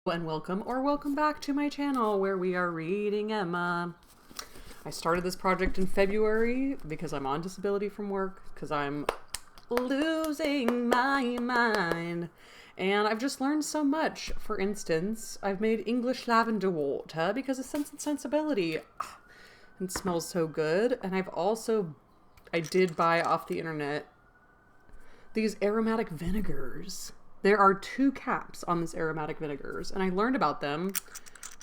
And welcome back to my channel where we are reading Emma. I started this project in February because I'm on disability from work, because I'm losing my mind. And I've just learned so much. For instance, I've made English lavender water because of Sense and Sensibility. It smells so good. And I did buy off the internet these aromatic vinegars. There are 2 caps on this aromatic vinegars, and I learned about them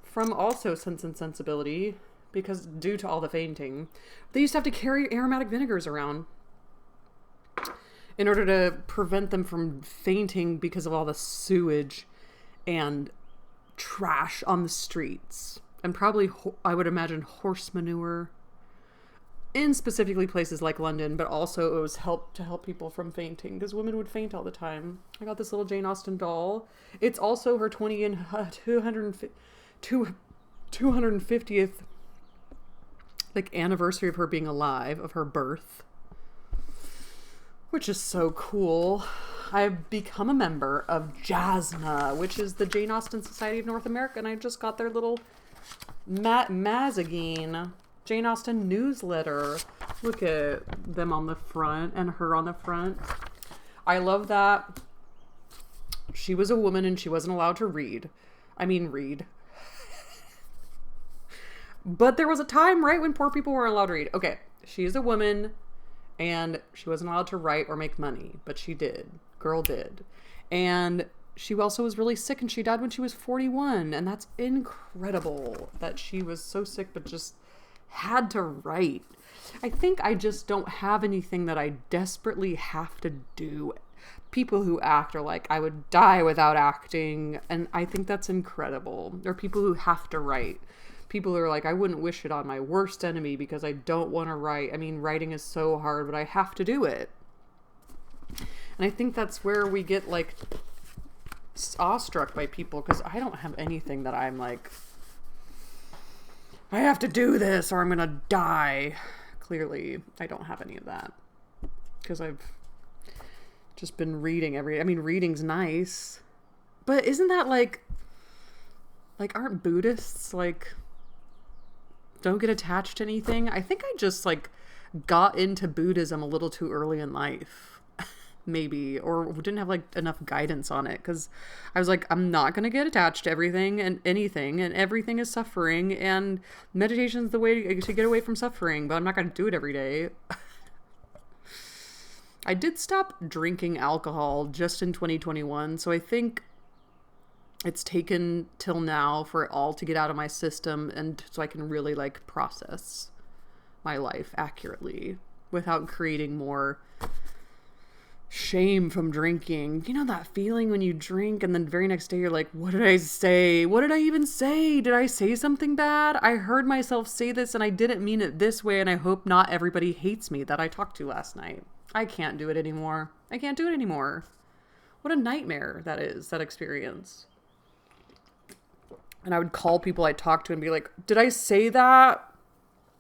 from also Sense and Sensibility because due to all the fainting, they used to have to carry aromatic vinegars around in order to prevent them from fainting because of all the sewage and trash on the streets. And probably, I would imagine, horse manure in specifically places like London, but also it was to help people from fainting because women would faint all the time. I got this little Jane Austen doll. It's also her 250th like anniversary of her being alive, of her birth, which is so cool. I've become a member of JASNA, which is the Jane Austen Society of North America, and I just got their little mazagine Jane Austen newsletter. Look at them on the front and her on the front. I love that she was a woman and she wasn't allowed to read. But there was a time, right, when poor people weren't allowed to read. Okay, she is a woman and she wasn't allowed to write or make money, but she did. Girl did. And she also was really sick and she died when she was 41. And that's incredible that she was so sick but just had to write. I think I just don't have anything that I desperately have to do. People who act are like, I would die without acting, and I think that's incredible. Or people who have to write. People who are like, I wouldn't wish it on my worst enemy because I don't want to write. I mean, writing is so hard, but I have to do it. And I think that's where we get like awestruck by people, because I don't have anything that I'm like, I have to do this or I'm going to die. Clearly, I don't have any of that because I've just been reading reading's nice, but isn't that like aren't Buddhists like, don't get attached to anything? I think I just like got into Buddhism a little too early in life. Maybe, or didn't have like enough guidance on it, because I was like, I'm not going to get attached to everything and anything, and everything is suffering, and meditation is the way to get away from suffering, but I'm not going to do it every day. I did stop drinking alcohol just in 2021, so I think it's taken till now for it all to get out of my system, and so I can really like process my life accurately without creating more shame from drinking. You know that feeling when you drink and then the very next day you're like, what did I say? What did I even say? Did I say something bad? I heard myself say this and I didn't mean it this way, and I hope not everybody hates me that I talked to last night. I can't do it anymore. I can't do it anymore. What a nightmare that is, that experience. And I would call people I talked to and be like, did I say that?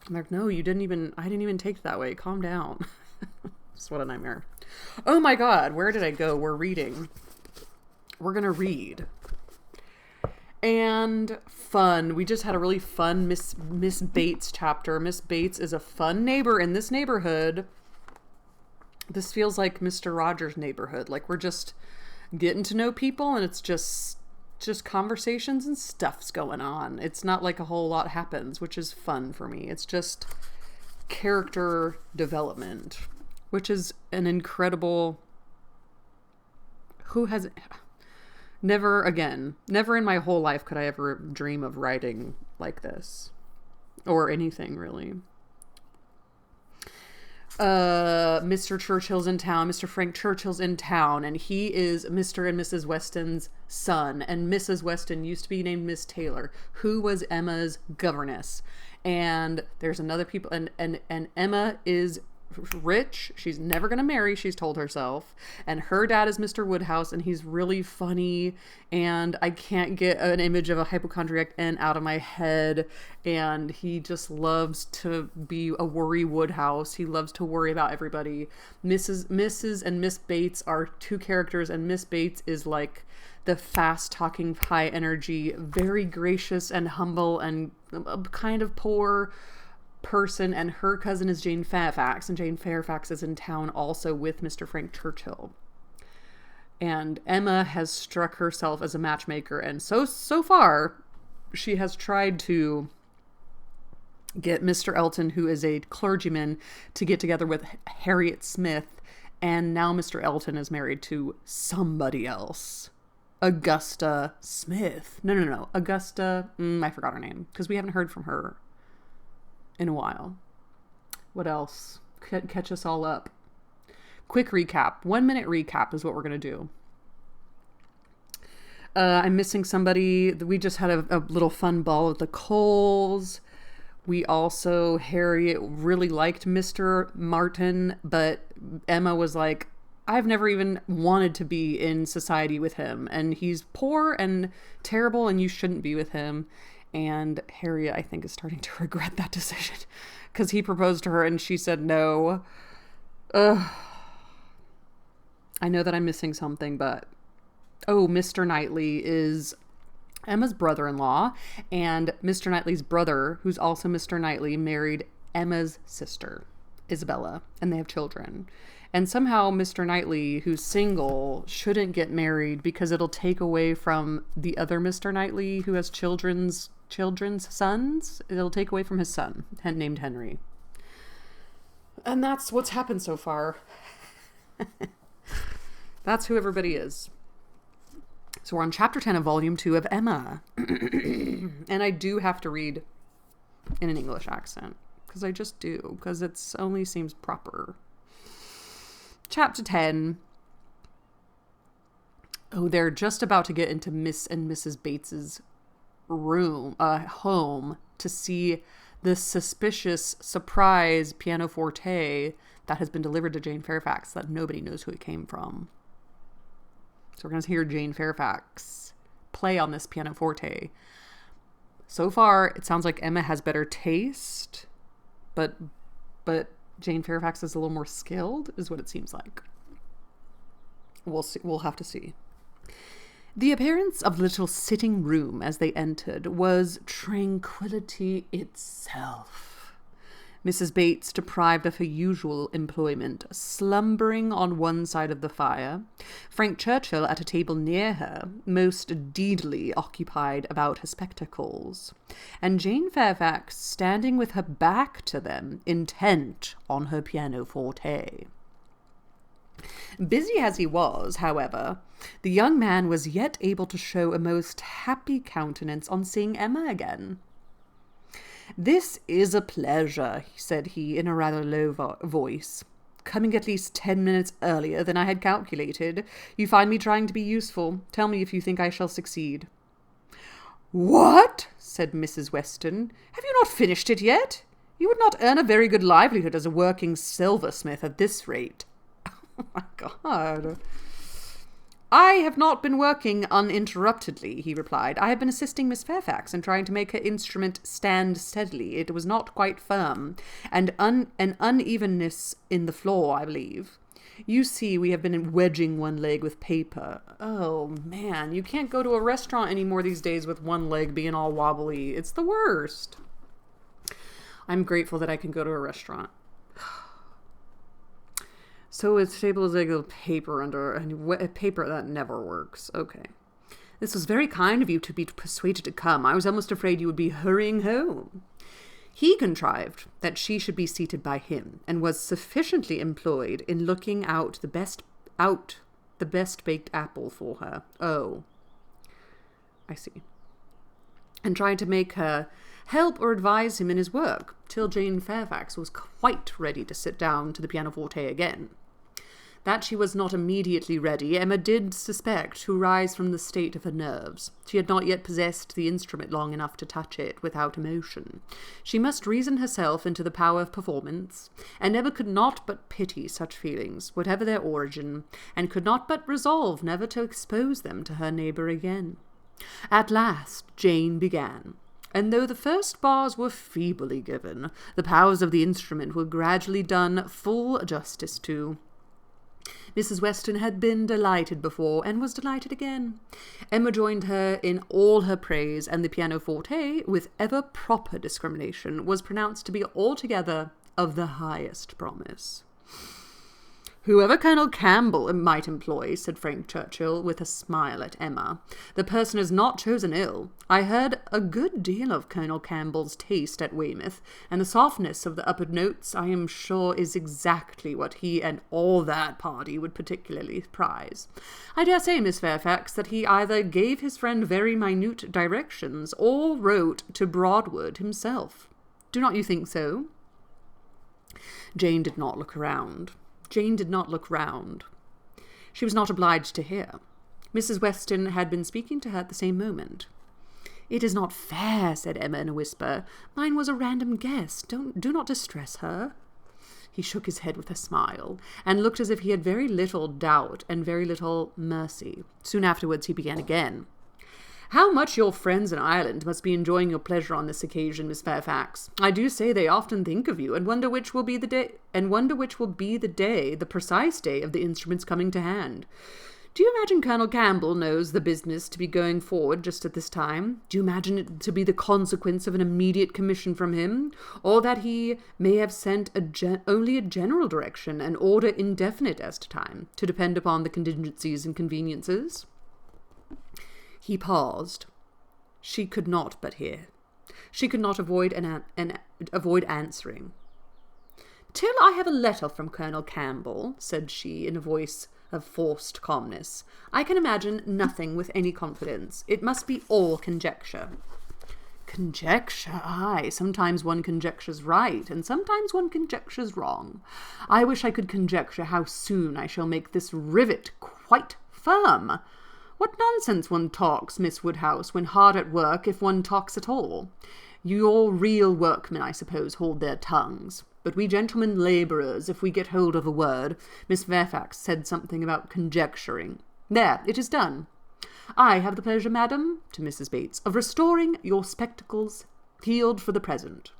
I'm like, no, I didn't even take it that way. Calm down. Just what a nightmare. Oh my God, where did I go? We're reading. We're gonna read. And fun. We just had a really fun Miss Bates chapter. Miss Bates is a fun neighbor in this neighborhood. This feels like Mr. Rogers' neighborhood. Like we're just getting to know people, and it's just conversations and stuff's going on. It's not like a whole lot happens, which is fun for me. It's just character development, which is an incredible, never in my whole life could I ever dream of writing like this, or anything really. Mr. Churchill's in town. Mr. Frank Churchill's in town, and he is Mr. and Mrs. Weston's son, and Mrs. Weston used to be named Miss Taylor, who was Emma's governess. And there's another people, and Emma is rich. She's never going to marry, she's told herself. And her dad is Mr. Woodhouse, and he's really funny. And I can't get an image of a hypochondriac out of my head. And he just loves to be a worry Woodhouse. He loves to worry about everybody. Mrs. and Miss Bates are two characters, and Miss Bates is like the fast-talking, high-energy, very gracious and humble and kind of poor person, and her cousin is Jane Fairfax, and Jane Fairfax is in town also with Mr. Frank Churchill. And Emma has struck herself as a matchmaker, and so far she has tried to get Mr. Elton, who is a clergyman, to get together with Harriet Smith, and now Mr. Elton is married to somebody else. Augusta Smith. No. Augusta, I forgot her name, because we haven't heard from her in a while. What else? Catch us all up. Quick recap. 1 minute recap is what we're going to do. I'm missing somebody. We just had a little fun ball at the Coles. We also, Harriet really liked Mr. Martin, but Emma was like, I've never even wanted to be in society with him, and he's poor and terrible, and you shouldn't be with him. And Harriet, I think, is starting to regret that decision, because he proposed to her and she said no. Ugh. I know that I'm missing something, but Mr. Knightley is Emma's brother-in-law, and Mr. Knightley's brother, who's also Mr. Knightley, married Emma's sister, Isabella, and they have children. And somehow Mr. Knightley, who's single, shouldn't get married because it'll take away from the other Mr. Knightley who has children's sons. It'll take away from his son, named Henry. And that's what's happened so far. That's who everybody is. So we're on chapter 10 of volume 2 of Emma. And I do have to read in an English accent, because I just do, because it only seems proper. Chapter 10. They're just about to get into Miss and Mrs. Bates's home to see the suspicious surprise pianoforte that has been delivered to Jane Fairfax that nobody knows who it came from. So we're going to hear Jane Fairfax play on this pianoforte. So far, it sounds like Emma has better taste, but Jane Fairfax is a little more skilled, is what it seems like. We'll see. We'll have to see. The appearance of the little sitting room as they entered was tranquility itself. Mrs. Bates, deprived of her usual employment, slumbering on one side of the fire, Frank Churchill at a table near her, most deedily occupied about her spectacles, and Jane Fairfax standing with her back to them, intent on her pianoforte. Busy as he was, however, the young man was yet able to show a most happy countenance on seeing Emma again. "This is a pleasure," said he in a rather low voice. "Coming at least 10 minutes earlier than I had calculated. You find me trying to be useful. Tell me if you think I shall succeed." "What?" said Mrs. Weston. "Have you not finished it yet? You would not earn a very good livelihood as a working silversmith at this rate." "Oh my God." "I have not been working uninterruptedly," he replied. "I have been assisting Miss Fairfax in trying to make her instrument stand steadily. It was not quite firm, and an unevenness in the floor, I believe. You see, we have been wedging one leg with paper." Oh, man, you can't go to a restaurant anymore these days with one leg being all wobbly. It's the worst. I'm grateful that I can go to a restaurant. So its table is like a paper under, and paper that never works. Okay. "This was very kind of you to be persuaded to come. I was almost afraid you would be hurrying home." He contrived that she should be seated by him, and was sufficiently employed in looking out the best baked apple for her. Oh, I see. And trying to make her help or advise him in his work, till Jane Fairfax was quite ready to sit down to the pianoforte again. That she was not immediately ready, Emma did suspect, to rise from the state of her nerves. She had not yet possessed the instrument long enough to touch it without emotion. She must reason herself into the power of performance, and Emma could not but pity such feelings, whatever their origin, and could not but resolve never to expose them to her neighbour again. At last Jane began, and though the first bars were feebly given, the powers of the instrument were gradually done full justice to. Mrs. Weston had been delighted before, and was delighted again. Emma joined her in all her praise, and the pianoforte, with ever proper discrimination, was pronounced to be altogether of the highest promise. "Whoever Colonel Campbell might employ," said Frank Churchill, with a smile at Emma, "the person is not chosen ill. I heard a good deal of Colonel Campbell's taste at Weymouth, and the softness of the upper notes, I am sure, is exactly what he and all that party would particularly prize. I dare say, Miss Fairfax, that he either gave his friend very minute directions, or wrote to Broadwood himself. Do not you think so?" Jane did not look round. She was not obliged to hear. Mrs. Weston had been speaking to her at the same moment. "It is not fair," said Emma in a whisper. "Mine was a random guess. Do not distress her." He shook his head with a smile, and looked as if he had very little doubt and very little mercy. Soon afterwards he began again. "How much your friends in Ireland must be enjoying your pleasure on this occasion, Miss Fairfax. I do say they often think of you, and wonder which will be the day, the precise day of the instrument's coming to hand. Do you imagine Colonel Campbell knows the business to be going forward just at this time? Do you imagine it to be the consequence of an immediate commission from him, or that he may have sent only a general direction, and order indefinite as to time, to depend upon the contingencies and conveniences?" He paused. She could not but hear. She could not avoid answering. "Till I have a letter from Colonel Campbell," said she, in a voice of forced calmness, "I can imagine nothing with any confidence. It must be all conjecture." "Conjecture, aye. Sometimes one conjectures right, and sometimes one conjectures wrong. I wish I could conjecture how soon I shall make this rivet quite firm. What nonsense one talks, Miss Woodhouse, when hard at work, if one talks at all. Your real workmen, I suppose, hold their tongues. But we gentlemen labourers, if we get hold of a word, Miss Fairfax said something about conjecturing. There, it is done. I have the pleasure, madam," to Mrs. Bates, "of restoring your spectacles, healed for the present."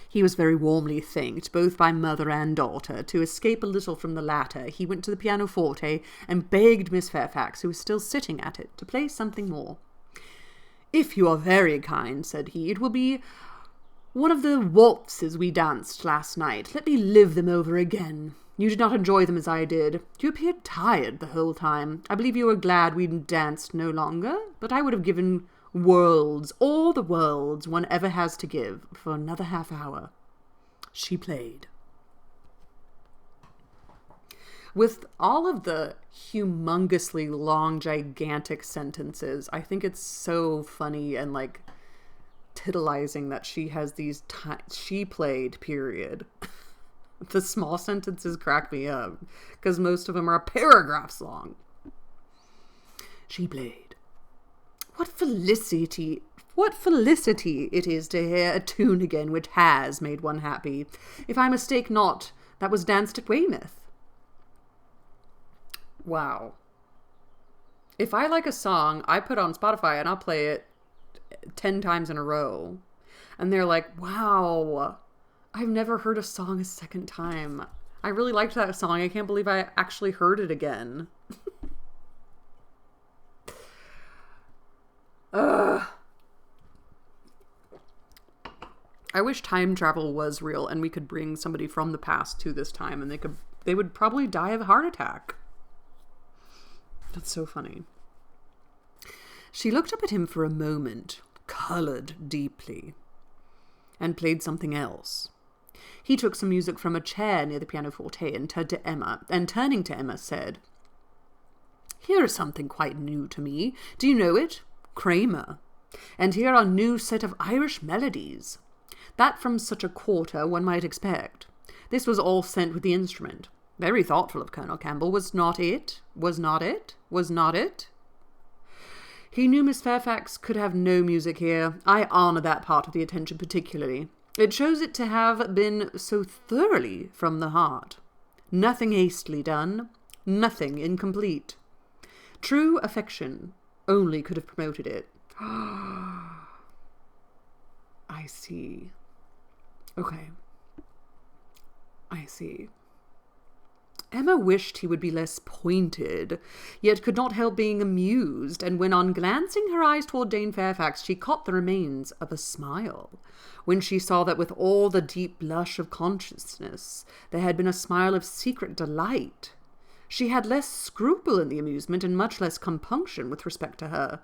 He was very warmly thanked, both by mother and daughter. To escape a little from the latter, he went to the pianoforte and begged Miss Fairfax, who was still sitting at it, to play something more. "If you are very kind," said he, "it will be one of the waltzes we danced last night. Let me live them over again. You did not enjoy them as I did. You appeared tired the whole time. I believe you were glad we danced no longer, but I would have given worlds, all the worlds one ever has to give, for another half hour." She played. With all of the humongously long, gigantic sentences, I think it's so funny and, like, titillizing that she has these she played, period. The small sentences crack me up, because most of them are paragraphs long. She played. What felicity it is to hear a tune again which has made one happy. If I mistake not, that was danced at Weymouth. Wow. If I like a song, I put it on Spotify and I'll play it 10 times in a row. And they're like, wow, I've never heard a song a second time. I really liked that song. I can't believe I actually heard it again. I wish time travel was real and we could bring somebody from the past to this time and they would probably die of a heart attack. That's so funny. She looked up at him for a moment, coloured deeply, and played something else. He took some music from a chair near the pianoforte and turning to Emma, said, "Here is something quite new to me. Do you know it? Kramer. And here are a new set of Irish melodies. That from such a quarter one might expect. This was all sent with the instrument. Very thoughtful of Colonel Campbell, was not it? Was not it? Was not it?" He knew Miss Fairfax could have no music here. I honour that part of the attention particularly. It shows it to have been so thoroughly from the heart. Nothing hastily done, nothing incomplete. True affection only could have promoted it. I see. Okay. I see. Emma wished he would be less pointed, yet could not help being amused, and when on glancing her eyes toward Jane Fairfax, she caught the remains of a smile, when she saw that with all the deep blush of consciousness, there had been a smile of secret delight. She had less scruple in the amusement, and much less compunction with respect to her.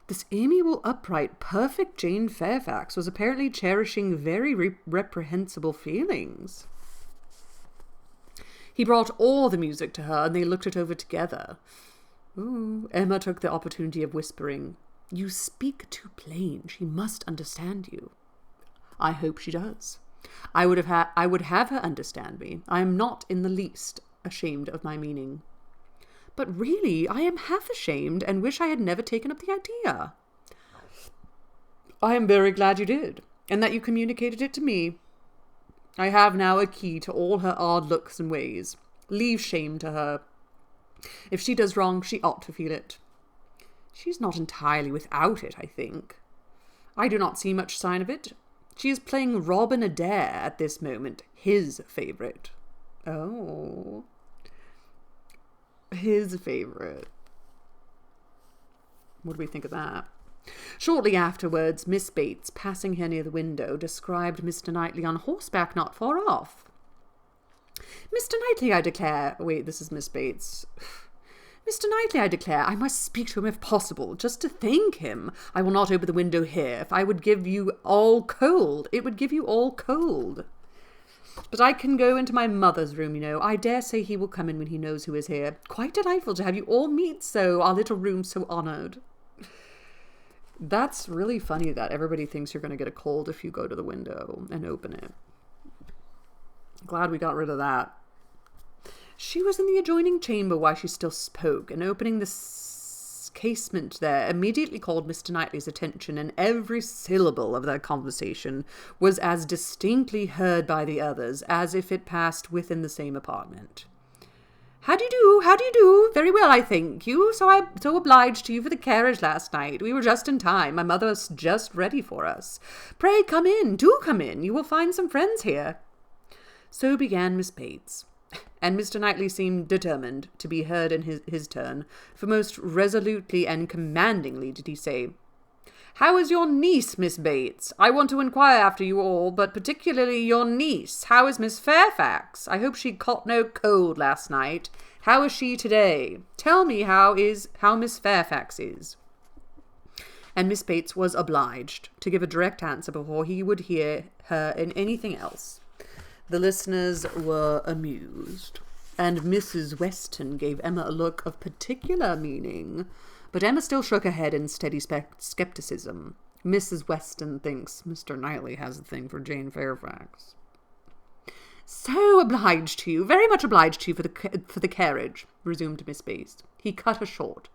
This amiable, upright, perfect Jane Fairfax was apparently cherishing very reprehensible feelings. He brought all the music to her, and they looked it over together. Ooh, Emma took the opportunity of whispering, "You speak too plain. She must understand you." "I hope she does. I would have her understand me. I am not in the least ashamed of my meaning." "But really, I am half ashamed, and wish I had never taken up the idea." "I am very glad you did, and that you communicated it to me. I have now a key to all her odd looks and ways. Leave shame to her. If she does wrong, she ought to feel it. She's not entirely without it, I think. I do not see much sign of it. She is playing Robin Adair at this moment, his favourite." "Oh. His favourite." What do we think of that? Shortly afterwards, Miss Bates, passing her near the window, described Mr. Knightley on horseback not far off. "Mr. Knightley, I declare—" Wait, this is Miss Bates. "Mr. Knightley, I declare, I must speak to him if possible, just to thank him. I will not open the window here. If I would give you all cold, it would give you all cold. But I can go into my mother's room, you know. I dare say he will come in when he knows who is here. Quite delightful to have you all meet so, our little room so honoured." That's really funny that everybody thinks you're going to get a cold if you go to the window and open it. Glad we got rid of that. She was in the adjoining chamber while she still spoke, and opening the casement there immediately called Mr. Knightley's attention, and every syllable of their conversation was as distinctly heard by the others as if it passed within the same apartment. "How do you do? How do you do? Very well, I thank you. I'm so obliged to you for the carriage last night. We were just in time. My mother was just ready for us. Pray come in. Do come in. You will find some friends here." So began Miss Bates, and Mr. Knightley seemed determined to be heard in his turn, for most resolutely and commandingly did he say, "How is your niece, Miss Bates? I want to inquire after you all, but particularly your niece. How is Miss Fairfax? I hope she caught no cold last night. How is she today? Tell me how Miss Fairfax is." And Miss Bates was obliged to give a direct answer before he would hear her in anything else. The listeners were amused, and Mrs. Weston gave Emma a look of particular meaning, but Emma still shook her head in steady skepticism. Mrs. Weston thinks Mr. Knightley has a thing for Jane Fairfax. "So obliged to you, very much obliged to you for the carriage," resumed Miss Bates. He cut her short.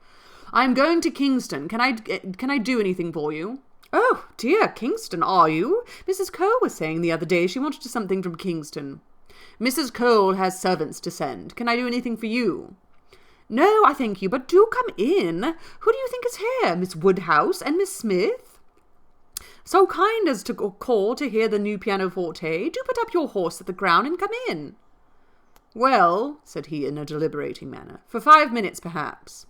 "I am going to Kingston. Can I do anything for you?" "Oh, dear, Kingston, are you? Mrs. Cole was saying the other day she wanted something from Kingston." "Mrs. Cole has servants to send. Can I do anything for you?" "No, I thank you, but do come in. Who do you think is here? Miss Woodhouse and Miss Smith? So kind as to call to hear the new pianoforte. Do put up your horse at the ground and come in." "Well," said he in a deliberating manner, "for 5 minutes, perhaps."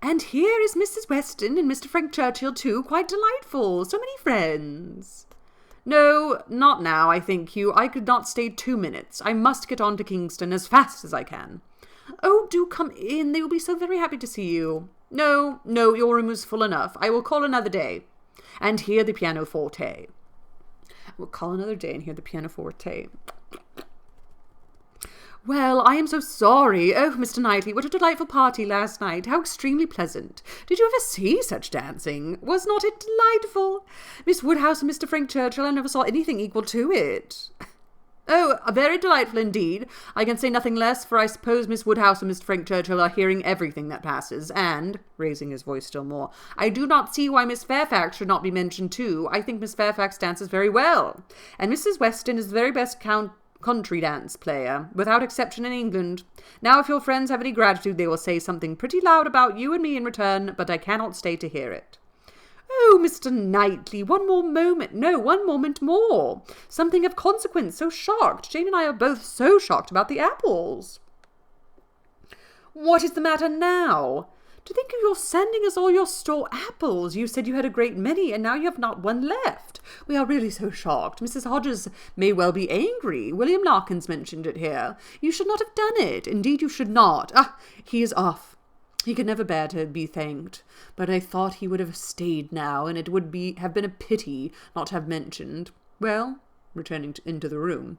"And here is Mrs. Weston and Mr. Frank Churchill, too. Quite delightful. So many friends." "No, not now, I thank you. I could not stay 2 minutes. I must get on to Kingston as fast as I can." "Oh, do come in. They will be so very happy to see you." No, your room is full enough. I will call another day and hear the pianoforte." I will call another day and hear the pianoforte. "Well, I am so sorry. Oh, Mr. Knightley, what a delightful party last night. How extremely pleasant. Did you ever see such dancing? Was not it delightful? Miss Woodhouse and Mr. Frank Churchill, I never saw anything equal to it." "Oh, very delightful indeed. I can say nothing less, for I suppose Miss Woodhouse and Mr. Frank Churchill are hearing everything that passes, and," raising his voice still more, "I do not see why Miss Fairfax should not be mentioned too. I think Miss Fairfax dances very well, and Mrs. Weston is the very best country dance player, without exception, in England. Now, if your friends have any gratitude, they will say something pretty loud about you and me in return, but I cannot stay to hear it." "Oh, Mr. Knightley, one more moment. No, one moment more. Something of consequence. So shocked. Jane and I are both so shocked about the apples." What is the matter now? To think of your sending us all your store apples. You said you had a great many, and now you have not one left. We are really so shocked. Mrs. Hodges may well be angry. William Larkins mentioned it here. You should not have done it. Indeed, you should not. Ah, he is off. He could never bear to be thanked. But I thought he would have stayed now, and it would have been a pity not to have mentioned. Well, returning into the room,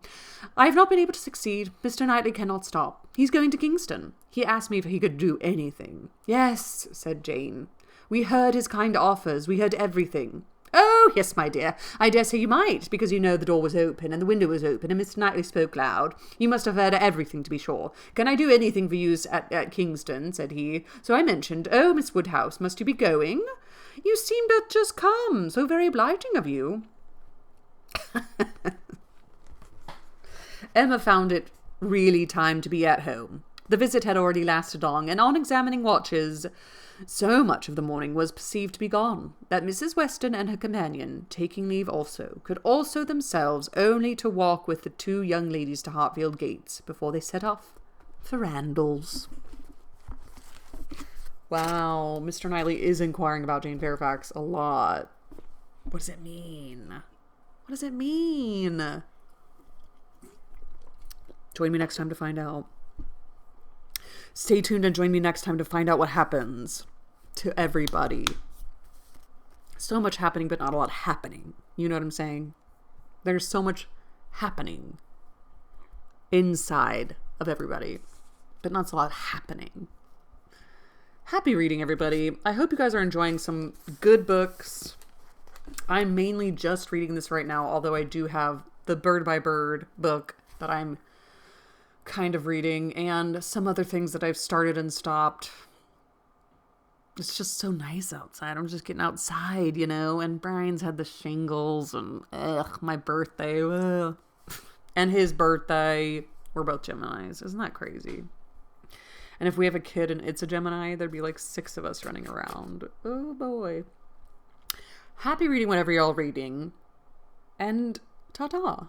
I have not been able to succeed. Mr. Knightley cannot stop. He's going to Kingston. He asked me if he could do anything. Yes, said Jane. We heard his kind offers. We heard everything. Oh, yes, my dear. I dare say you might, because you know the door was open and the window was open and Mr. Knightley spoke loud. You must have heard everything, to be sure. Can I do anything for you at Kingston? Said he. So I mentioned, oh, Miss Woodhouse, must you be going? You seem to have just come. So very obliging of you. Emma found it really time to be at home. The visit had already lasted long, and on examining watches, so much of the morning was perceived to be gone, that Mrs. Weston and her companion, taking leave also, could also themselves only to walk with the two young ladies to Hartfield gates before they set off for Randalls. Wow, Mr. Knightley is inquiring about Jane Fairfax a lot. What does it mean? What does it mean? Join me next time to find out. Stay tuned and join me next time to find out what happens to everybody. So much happening, but not a lot happening. You know what I'm saying? There's so much happening inside of everybody, but not a lot happening. Happy reading, everybody. I hope you guys are enjoying some good books. I'm mainly just reading this right now, although I do have the Bird by Bird book that I'm kind of reading, and some other things that I've started and stopped. It's just so nice outside. I'm just getting outside, you know, and Brian's had the shingles, and my birthday, and his birthday. We're both Geminis. Isn't that crazy? And if we have a kid and it's a Gemini, there'd be like 6 of us running around. Oh boy. Happy reading whatever y'all reading, and ta-ta.